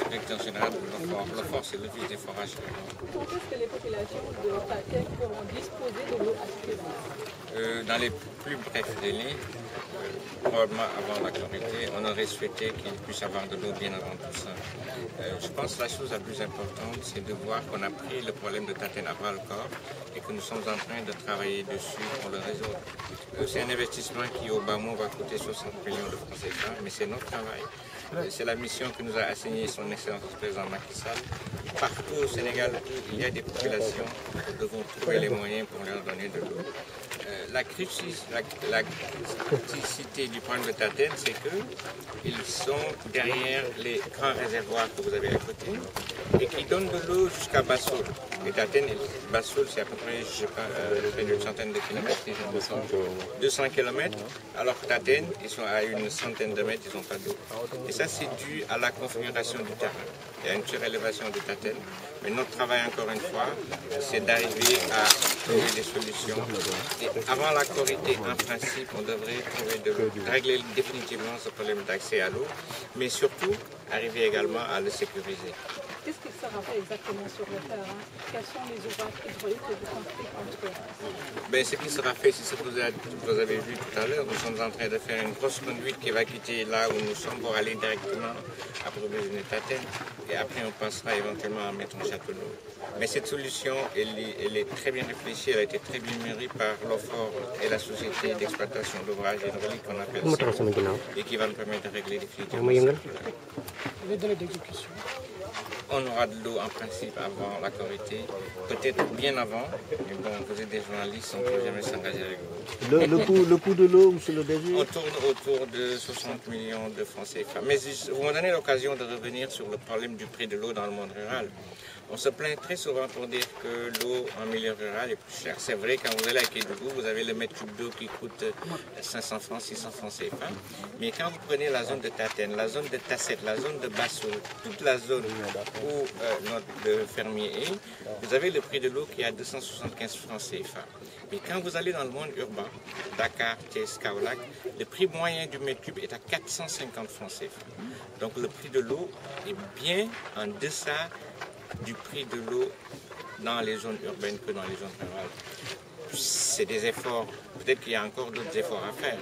directeur général de l'OFOR. L'OFOR, c'est l'Office des forages. Quand est-ce que les populations de Taten pourront disposer de l'eau assaisonnée? Dans les plus brefs délais, probablement avant la Corité, on aurait souhaité qu'ils puissent avoir de l'eau bien avant tout ça. Je pense que la chose la plus importante, c'est de voir qu'on a pris le problème de Taten à bras le corps et que nous sommes en train de travailler dessus pour le résoudre. C'est un investissement qui, au bas mot, va coûter 60 millions de francs CFA, mais c'est notre travail. C'est la mission que nous a assignée son Excellence le Président Macky Sall. Partout au Sénégal où il y a des populations, nous devons trouver les moyens pour leur donner de l'eau. La criticité du point de Taten, c'est qu'ils sont derrière les grands réservoirs que vous avez à côté et qui donnent de l'eau jusqu'à Bassoul. Et Taten et Bassoul, c'est à peu près, je sais pas, près d'une centaine de kilomètres, 200 kilomètres, alors que Taten, ils sont à une centaine de mètres, ils n'ont pas d'eau. Et ça, c'est dû à la configuration du terrain. Il y a une surélévation de Taten, mais notre travail, encore une fois, c'est d'arriver à trouver des solutions. Et avant la Corité, en principe, on devrait trouver de régler définitivement ce problème d'accès à l'eau, mais surtout arriver également à le sécuriser. Qu'est-ce qui sera fait exactement sur le terrain? Quels sont les ouvrages hydrauliques que vous construisez entre? Ce qui sera fait, c'est ce que vous avez vu tout à l'heure. Nous sommes en train de faire une grosse conduite qui va quitter là où nous sommes pour aller directement à provisionner Taten. Et après, on pensera éventuellement à mettre un château d'eau. Mais cette solution, elle est très bien réfléchie, elle a été très bien mûrie par l'OFOR et la société d'exploitation d'ouvrages hydrauliques qu'on appelle SICO, et qui va nous permettre de régler définitivement ce problème. Les délais d'exécution. On aura de l'eau en principe avant la Corité, peut-être bien avant, mais bon, vous êtes des journalistes, on ne peut jamais s'engager avec vous. Le coût de l'eau, monsieur le DG? On tourne autour de 60 millions de francs CFA. Mais vous me donnez l'occasion de revenir sur le problème du prix de l'eau dans le monde rural. On se plaint très souvent pour dire que l'eau en milieu rural est plus chère. C'est vrai, quand vous allez à Kédougou, vous avez le mètre cube d'eau qui coûte 500 francs, 600 francs CFA. Mais quand vous prenez la zone de Taten, la zone de Tasset, la zone de Bassoul, toute la zone où notre fermier est, vous avez le prix de l'eau qui est à 275 francs CFA. Mais quand vous allez dans le monde urbain, Dakar, Thiès, Kaolack, le prix moyen du mètre cube est à 450 francs CFA. Donc le prix de l'eau est bien en deçà du prix de l'eau dans les zones urbaines que dans les zones rurales. C'est des efforts, peut-être qu'il y a encore d'autres efforts à faire,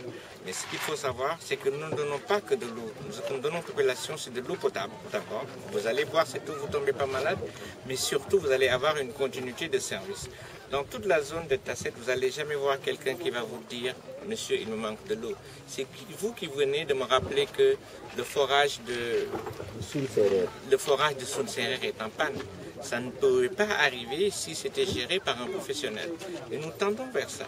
mais ce qu'il faut savoir, c'est que nous ne donnons pas que de l'eau. Ce que nous donnons aux populations, c'est de l'eau potable, d'abord. Vous allez boire cette eau, vous ne tombez pas malade, mais surtout, vous allez avoir une continuité de service. Dans toute la zone de Tasset, vous n'allez jamais voir quelqu'un qui va vous dire « Monsieur, il me manque de l'eau ». C'est vous qui venez de me rappeler que le forage de Soul Serer est en panne. Ça ne pourrait pas arriver si c'était géré par un professionnel. Et nous tendons vers ça.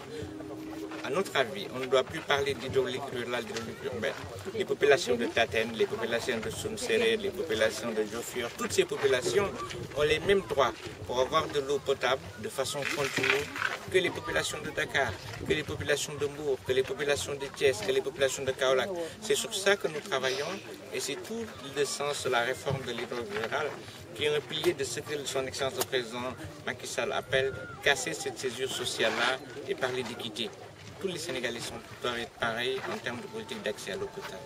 À notre avis, on ne doit plus parler d'hydraulique rurale, d'hydraulique urbaine. Les populations de Taten, les populations de Soul Serer, les populations de Diofior, toutes ces populations ont les mêmes droits pour avoir de l'eau potable de façon continue que les populations de Dakar, que les populations de Mbour, que les populations de Thiès, que les populations de Kaolack. C'est sur ça que nous travaillons et c'est tout le sens de la réforme de l'hydraulique rurale qui est un pilier de ce que son Excellence le Président Macky Sall appelle casser cette césure sociale-là et parler d'équité. Tous les Sénégalais doivent être pareils en termes de politique d'accès à l'eau potable.